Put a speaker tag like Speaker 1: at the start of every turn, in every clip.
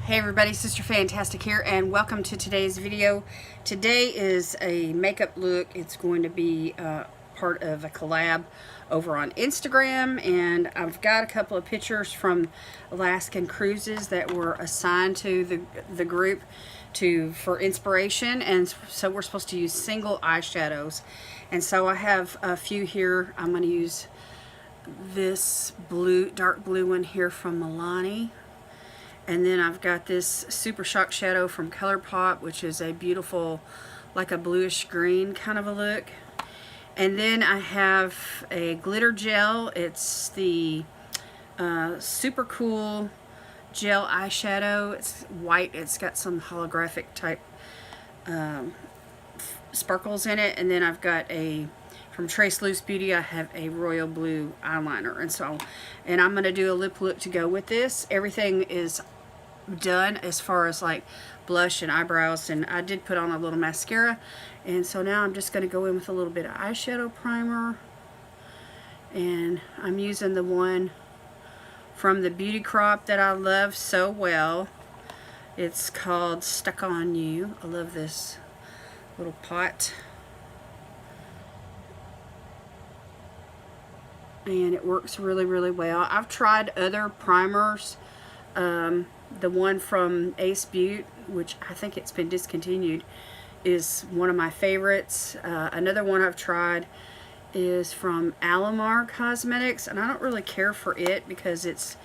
Speaker 1: Hey everybody, Sister Fantastic here, and welcome to today's video. Today is a makeup look. It's going to be part of a collab over on Instagram, and I've got a couple of pictures from Alaskan cruises that were assigned to the group for inspiration, and so we're supposed to use single eyeshadows. And so I have a few here. I'm going to use this dark blue one here from Milani. And then I've got this Super Shock Shadow from Colourpop, which is a beautiful, like a bluish green kind of a look. And then I have a glitter gel. It's the Super Cool Gel Eyeshadow. It's white. It's got some holographic type sparkles in it. And then I've got from treslucebeauty, I have a royal blue eyeliner. And I'm going to do a lip look to go with this. Everything is done as far as like blush and eyebrows, and I did put on a little mascara, and so now I'm just going to go in with a little bit of eyeshadow primer, and I'm using the one from the Beautycrop that I love so well. It's called Stuck on You. I love this little pot, and it works really well. I've tried other primers. The one from Acebeaute, which I think it's been discontinued, is one of my favorites. Another one I've tried is from Alamar Cosmetics, and I don't really care for it because it's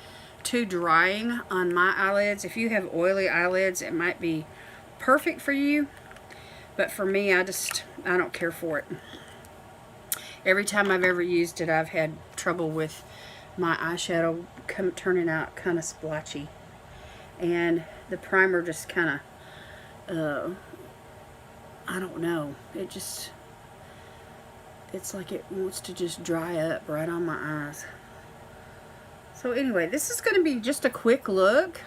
Speaker 1: too drying on my eyelids. If you have oily eyelids, it might be perfect for you, but for me, I don't care for it. Every time I've ever used it, I've had trouble with my eyeshadow turning out kind of splotchy. And the primer just kind of, I don't know, it's like it wants to just dry up right on my eyes. So anyway, this is going to be just a quick look,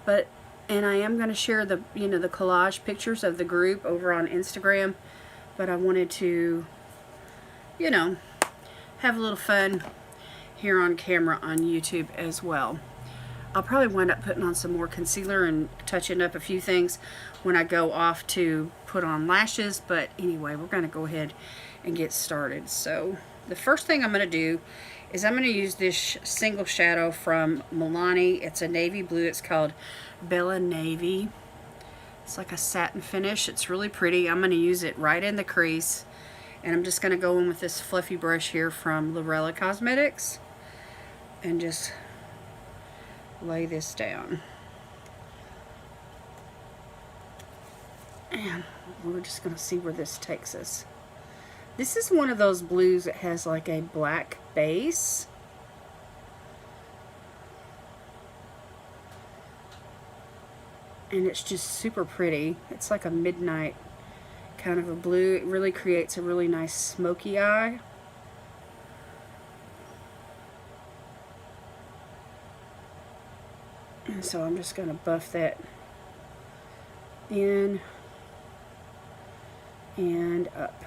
Speaker 1: and I am going to share the collage pictures of the group over on Instagram, but I wanted to, have a little fun here on camera on YouTube as well. I'll probably wind up putting on some more concealer and touching up a few things when I go off to put on lashes, but anyway, we're going to go ahead and get started. So the first thing I'm going to do is I'm going to use this single shadow from Milani. It's a navy blue. It's called Bella Navy. It's like a satin finish. It's really pretty. I'm going to use it right in the crease, and I'm just going to go in with this fluffy brush here from Lurella Cosmetics and just lay this down. And we're just going to see where this takes us. This is one of those blues that has like a black base. And it's just super pretty. It's like a midnight kind of a blue. It really creates a really nice smoky eye. And so I'm just going to buff that in and up.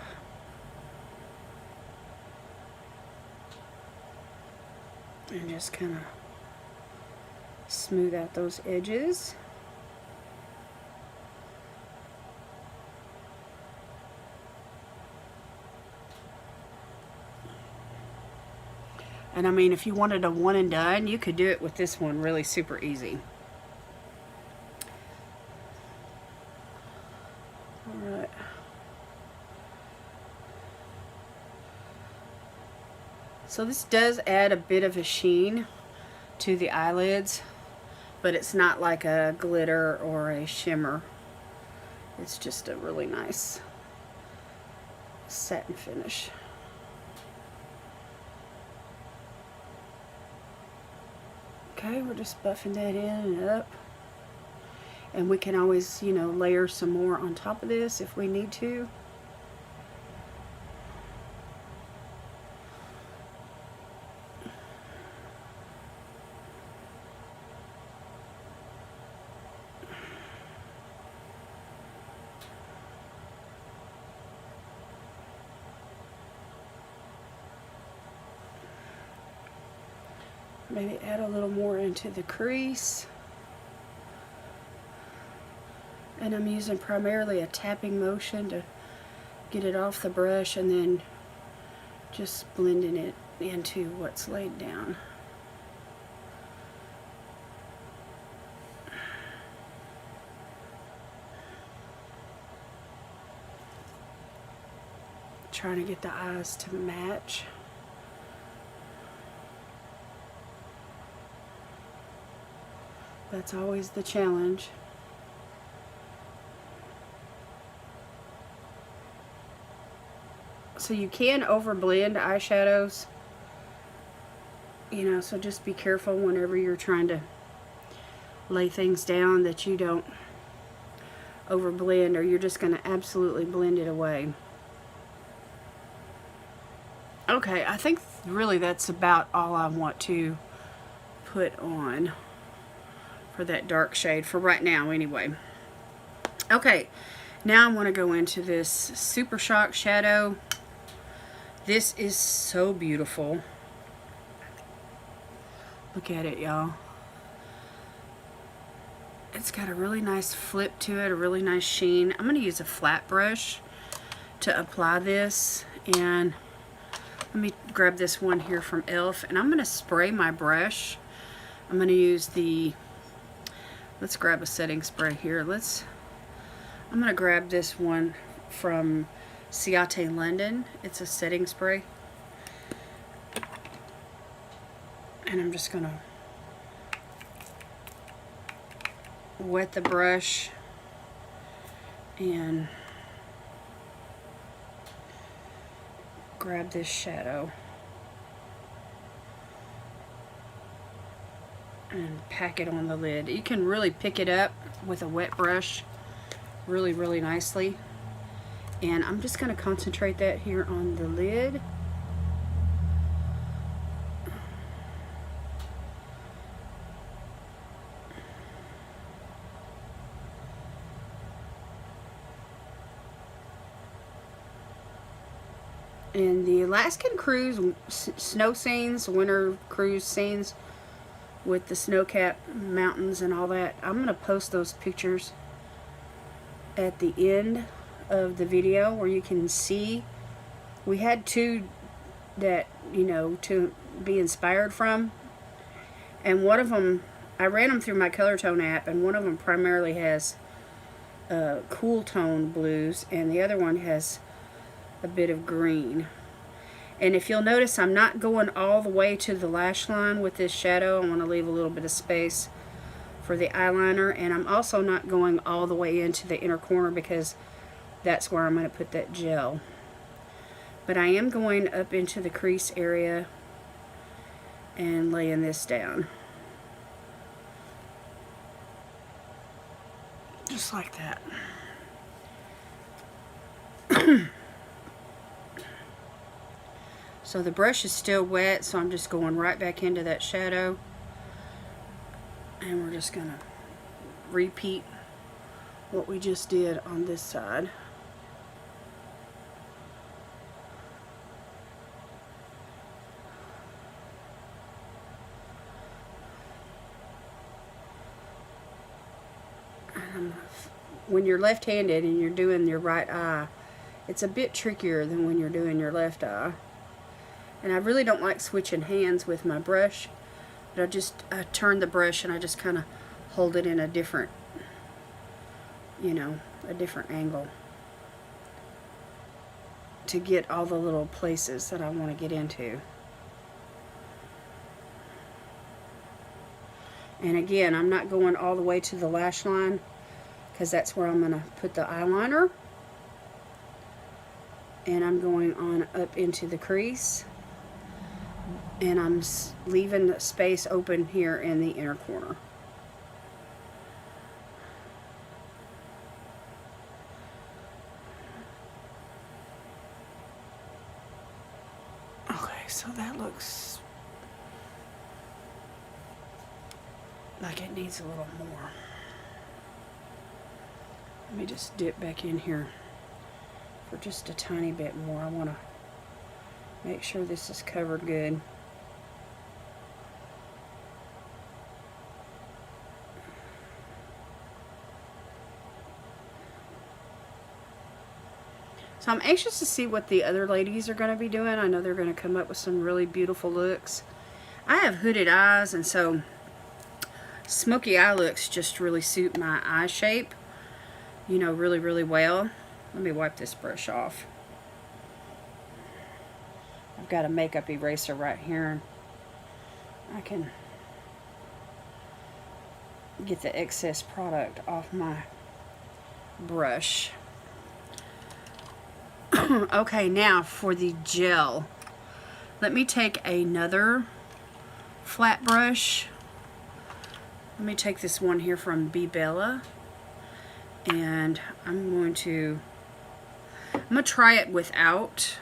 Speaker 1: And just kind of smooth out those edges. And I mean, if you wanted a one and done, you could do it with this one really super easy. Alright. So this does add a bit of a sheen to the eyelids, but it's not like a glitter or a shimmer. It's just a really nice satin finish. Okay, we're just buffing that in and up. And we can always, layer some more on top of this if we need to. Maybe add a little more into the crease. And I'm using primarily a tapping motion to get it off the brush, and then just blending it into what's laid down. Trying to get the eyes to match. That's always the challenge. So you can overblend eyeshadows, you know, so just be careful whenever you're trying to lay things down that you don't overblend, or you're just going to absolutely blend it away. Okay, I think really that's about all I want to put on for that dark shade for right now anyway. Okay, now I want to go into this Super Shock shadow. This is so beautiful. Look at it, y'all. It's got a really nice flip to it, a really nice sheen. I'm going to use a flat brush to apply this, and let me grab this one here from e.l.f. and I'm going to spray my brush. I'm going to use the, let's grab a setting spray here. I'm going to grab this one from ciatelondon. It's a setting spray. And I'm just going to wet the brush and grab this shadow and pack it on the lid. You can really pick it up with a wet brush really, really nicely. And I'm just going to concentrate that here on the lid. And the Alaskan cruise snow scenes, winter cruise scenes with the snow-capped mountains and all that, I'm going to post those pictures at the end of the video where you can see. We had two that, you know, to be inspired from, and one of them, I ran them through my color tone app, and one of them primarily has cool tone blues, and the other one has a bit of green. And if you'll notice, I'm not going all the way to the lash line with this shadow. I want to leave a little bit of space for the eyeliner, and I'm also not going all the way into the inner corner because that's where I'm going to put that gel. But I am going up into the crease area and laying this down. Just like that. So the brush is still wet, so I'm just going right back into that shadow. And we're just going to repeat what we just did on this side. When you're left-handed and you're doing your right eye, it's a bit trickier than when you're doing your left eye. And I really don't like switching hands with my brush, but I turn the brush and I just kind of hold it in a different, you know, a different angle to get all the little places that I want to get into. And again, I'm not going all the way to the lash line because that's where I'm going to put the eyeliner. And I'm going on up into the crease. And I'm leaving the space open here in the inner corner. Okay, so that looks like it needs a little more. Let me just dip back in here for just a tiny bit more. I want to make sure this is covered good. So I'm anxious to see what the other ladies are going to be doing. I know they're going to come up with some really beautiful looks. I have hooded eyes, and so smoky eye looks just really suit my eye shape, you know, really, really well. Let me wipe this brush off. I've got a makeup eraser right here. I can get the excess product off my brush. Okay, now for the gel. Let me take another flat brush. Let me take this one here from Bebella, and I'm gonna try it without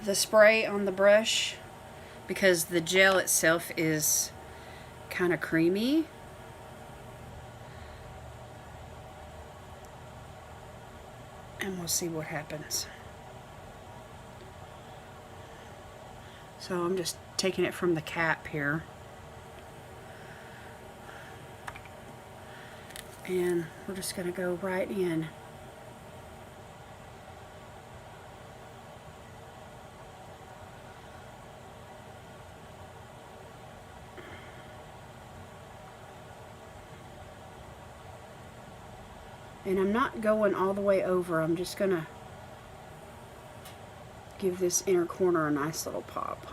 Speaker 1: the spray on the brush because the gel itself is kind of creamy. And we'll see what happens. So I'm just taking it from the cap here. And we're just going to go right in. And I'm not going all the way over. I'm just going to give this inner corner a nice little pop.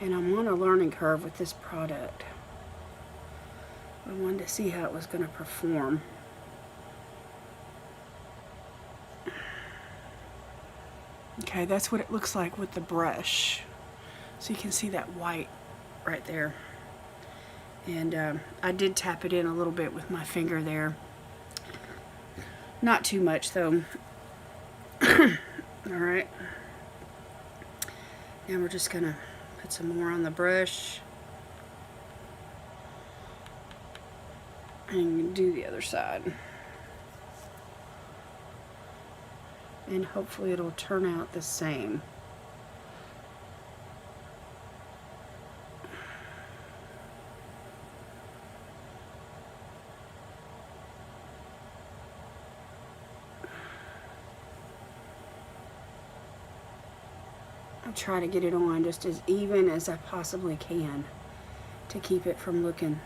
Speaker 1: And I'm on a learning curve with this product. I wanted to see how it was going to perform. Okay, that's what it looks like with the brush. So you can see that white right there. And I did tap it in a little bit with my finger there. Not too much though. Alright. Now we're just going to put some more on the brush and do the other side, and hopefully it'll turn out the same. I try to get it on just as even as I possibly can to keep it from looking,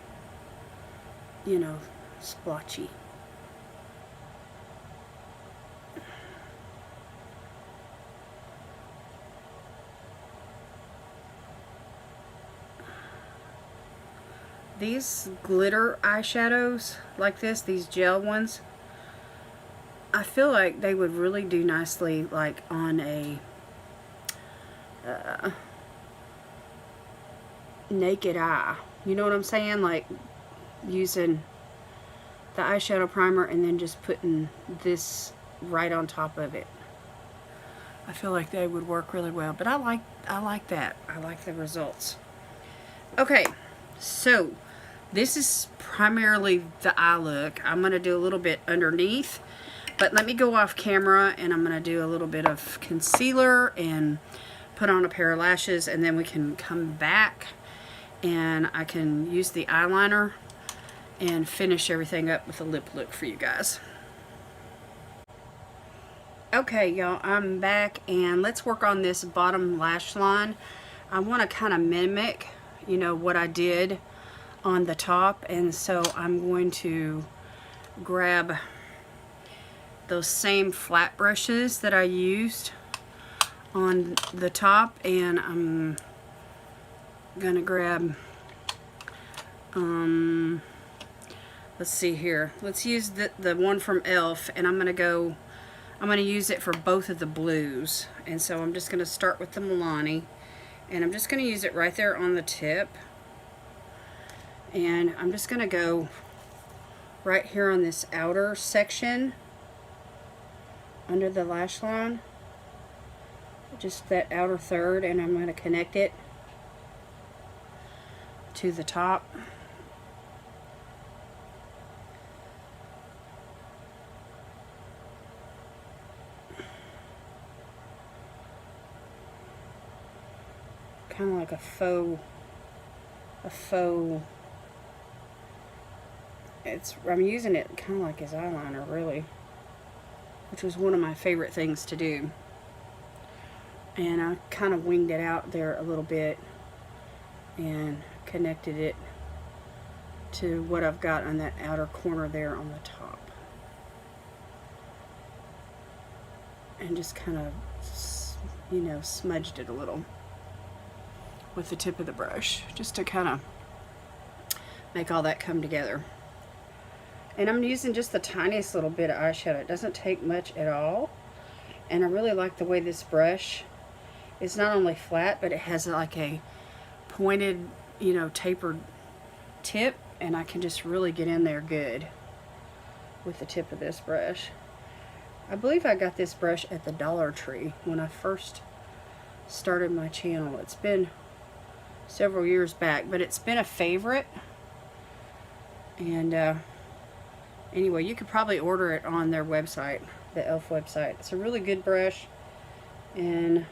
Speaker 1: you know, splotchy. These glitter eyeshadows like this, these gel ones, I feel like they would really do nicely like on a naked eye. You know what I'm saying? Like using the eyeshadow primer and then just putting this right on top of it. I feel like they would work really well. But I like that. I like the results. Okay, so this is primarily the eye look. I'm going to do a little bit underneath. But let me go off camera and I'm going to do a little bit of concealer and put on a pair of lashes, and then we can come back and I can use the eyeliner and finish everything up with a lip look for you guys. Okay, y'all, I'm back and let's work on this bottom lash line. I want to kind of mimic, you know, what I did on the top, and so I'm going to grab those same flat brushes that I used on the top, and I'm gonna grab let's see here, let's use the one from Elf, and I'm gonna use it for both of the blues. And so I'm just gonna start with the Milani, And I'm just going to use it right there on the tip. And I'm just going to go right here on this outer section under the lash line. Just that outer third, and I'm going to connect it to the top. Kind of like a faux, I'm using it kind of like as eyeliner, really, which was one of my favorite things to do. And I kind of winged it out there a little bit and connected it to what I've got on that outer corner there on the top. And just kind of, you know, smudged it a little with the tip of the brush, just to kind of make all that come together. And I'm using just the tiniest little bit of eyeshadow. It doesn't take much at all. And I really like the way this brush is not only flat, but it has like a pointed, you know, tapered tip, and I can just really get in there good with the tip of this brush. I believe I got this brush at the Dollar Tree when I first started my channel. It's been several years back, but it's been a favorite. And anyway, you could probably order it on their website, the e.l.f. website. It's a really good brush, and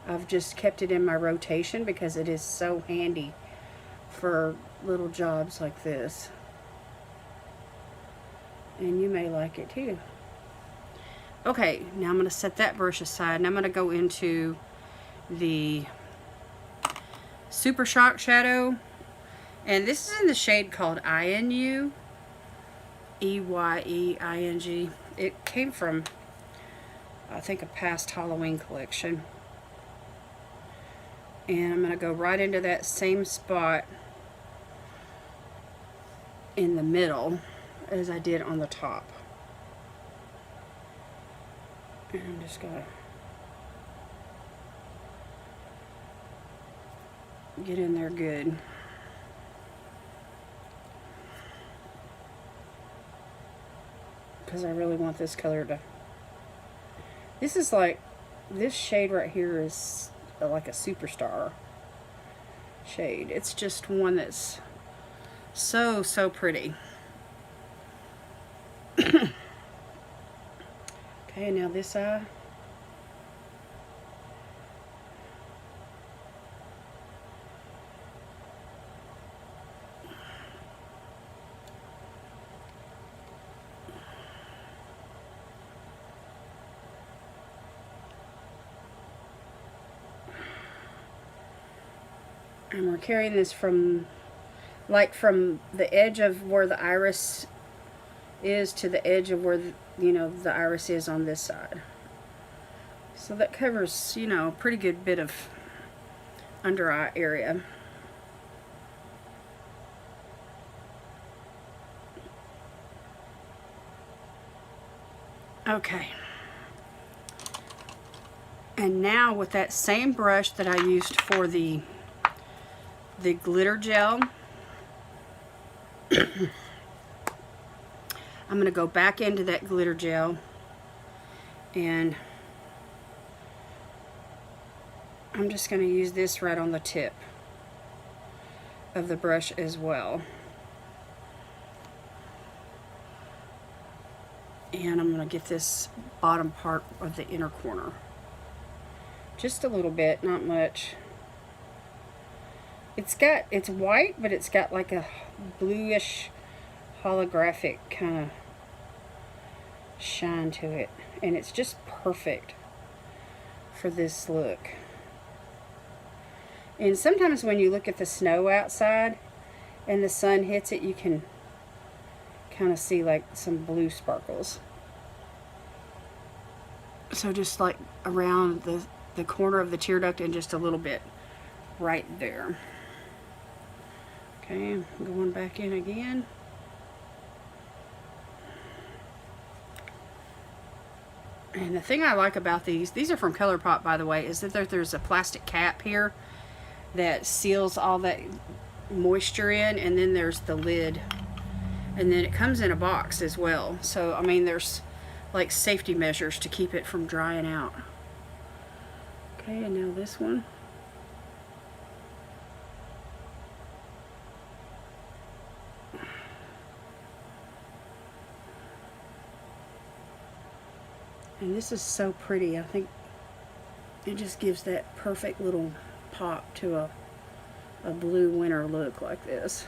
Speaker 1: I've just kept it in my rotation because it is so handy for little jobs like this. And you may like it too. Okay, now I'm going to set that brush aside, and I'm going to go into the Super Shock shadow. And this is in the shade called INU. EYEING. It came from, I think, a past Halloween collection. And I'm going to go right into that same spot in the middle as I did on the top. And I'm just going to get in there good. Because I really want this color to... This is like... This shade right here is like a superstar shade. It's just one that's so, so pretty. Okay, now this eye. And we're carrying this from, like, from the edge of where the iris is to the edge of where the, you know, the iris is on this side. So that covers, you know, a pretty good bit of under eye area. Okay. And now with that same brush that I used for the glitter gel, I'm going to go back into that glitter gel, and I'm just going to use this right on the tip of the brush as well. And I'm going to get this bottom part of the inner corner. Just a little bit, not much. It's white, but it's got like a bluish holographic kind of shine to it, and it's just perfect for this look. And sometimes when you look at the snow outside and the sun hits it, you can kind of see like some blue sparkles. So just like around the corner of the tear duct and just a little bit right there. Okay, I'm going back in again. And the thing I like about these are from ColourPop, by the way, is that there's a plastic cap here that seals all that moisture in, and then there's the lid. And then it comes in a box as well. So, I mean, there's like safety measures to keep it from drying out. Okay, and now this one. And this is so pretty. I think it just gives that perfect little pop to a blue winter look like this.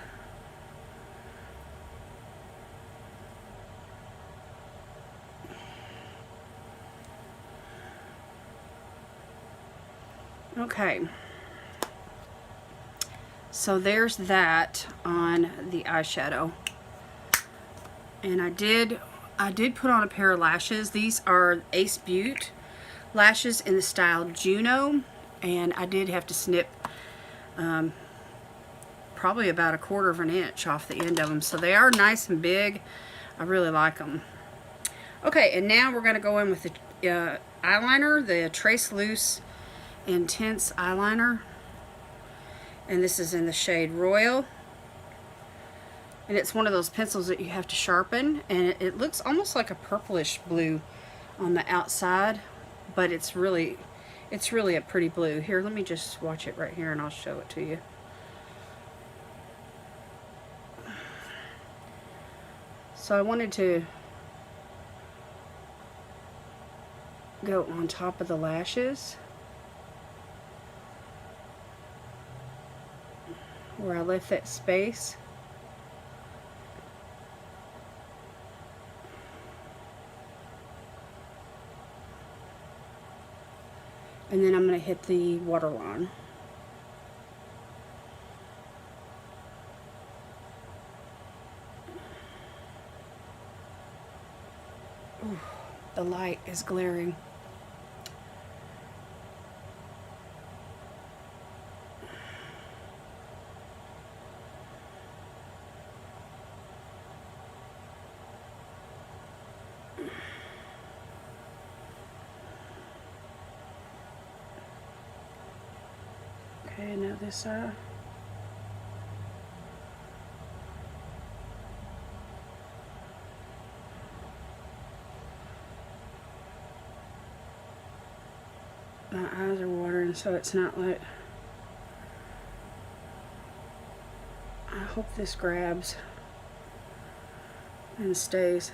Speaker 1: Okay, so there's that on the eyeshadow. And I did put on a pair of lashes. These are Acebeaute lashes in the style Juno, and I did have to snip probably about 1/4 of an inch off the end of them. So they are nice and big. I really like them. Okay, and now we're going to go in with the eyeliner, the Tresluce Intense eyeliner, and this is in the shade Royal, and it's one of those pencils that you have to sharpen, and it looks almost like a purplish blue on the outside, but it's really a pretty blue. Here, let me just swatch it right here and I'll show it to you. So I wanted to go on top of the lashes where I left that space. And then I'm going to hit the waterline. Ooh, the light is glaring. Okay, now this eye. My eyes are watering, so it's not like... I hope this grabs and stays.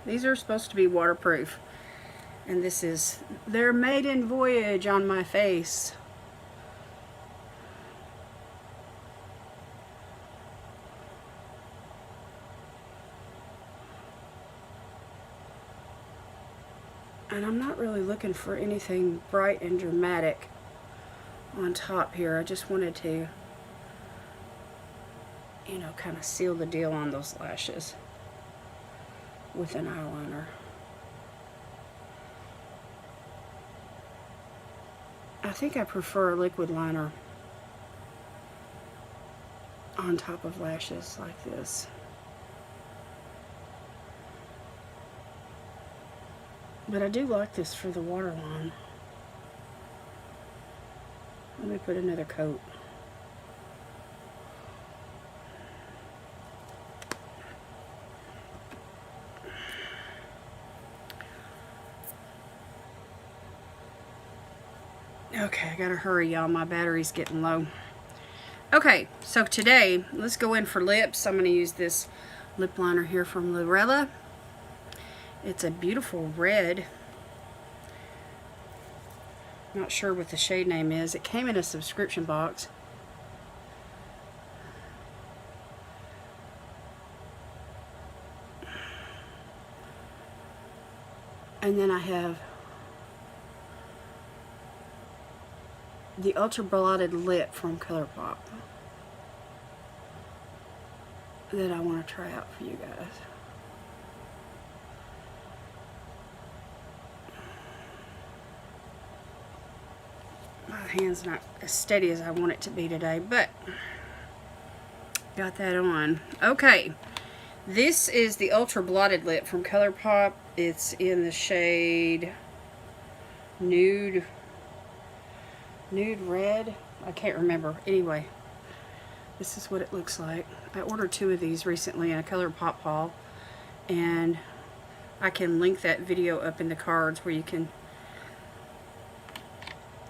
Speaker 1: These are supposed to be waterproof, and this is their maiden voyage on my face. And I'm not really looking for anything bright and dramatic on top here. I just wanted to, you know, kind of seal the deal on those lashes with an eyeliner. I think I prefer a liquid liner on top of lashes like this. But I do like this for the waterline. Let me put another coat. Okay, I gotta hurry, y'all. My battery's getting low. Okay, so today, let's go in for lips. I'm gonna use this lip liner here from Lurella. It's a beautiful red. Not sure what the shade name is. It came in a subscription box. And then I have the Ultra Blotted Lip from ColourPop that I want to try out for you guys. My hand's not as steady as I want it to be today, but got that on. Okay, this is the Ultra Blotted Lip from ColourPop. It's in the shade nude red. I can't remember. Anyway, this is what it looks like. I ordered 2 of these recently in a ColourPop haul, and I can link that video up in the cards where you can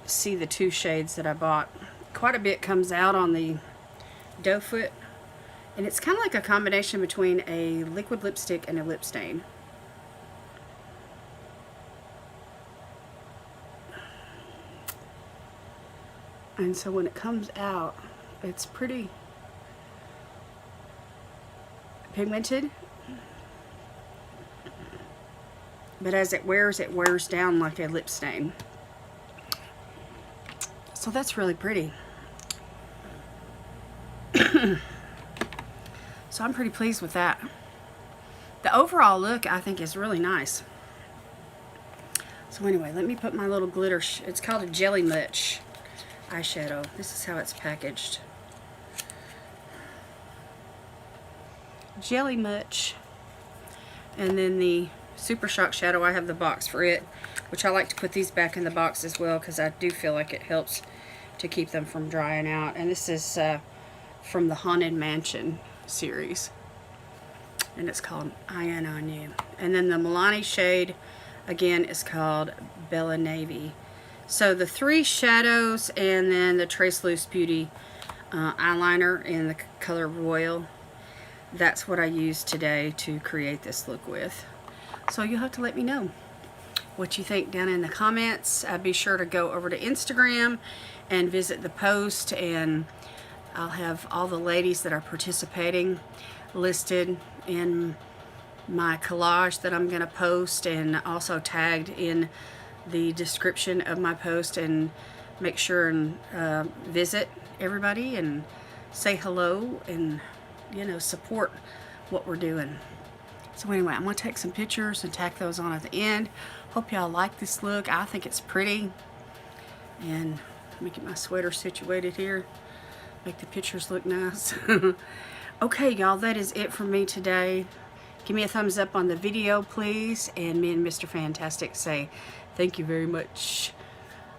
Speaker 1: see the 2 shades that I bought. Quite a bit comes out on the doe foot, and it's kind of like a combination between a liquid lipstick and a lip stain. And so when it comes out, it's pretty pigmented, but as it wears down like a lip stain. So that's really pretty. So I'm pretty pleased with that. The overall look, I think, is really nice. So anyway, let me put my little glitter, it's called a Jelly Much eyeshadow. This is how it's packaged. Jelly Much. And then the Super Shock Shadow, I have the box for it, which I like to put these back in the box as well because I do feel like it helps to keep them from drying out. And this is from the Haunted Mansion series, and it's called Iron on You. And then the Milani shade, again, is called Bella Navy. So the 3 shadows and then the treslucebeauty eyeliner in the color Royal, that's what I used today to create this look with. So you'll have to let me know what you think down in the comments. Be sure to go over to Instagram and visit the post, and I'll have all the ladies that are participating listed in my collage that I'm going to post, and also tagged in the description of my post. And make sure and visit everybody and say hello and, you know, support what we're doing. So anyway, I'm going to take some pictures and tack those on at the end. Hope y'all like this look. I think it's pretty. And let me get my sweater situated here. Make the pictures look nice. Okay, y'all, that is it for me today. Give me a thumbs up on the video, please. And me and Mr. Fantastic say thank you very much.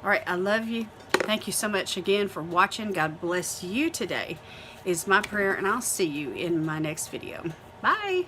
Speaker 1: All right, I love you. Thank you so much again for watching. God bless you today is my prayer, and I'll see you in my next video. Bye.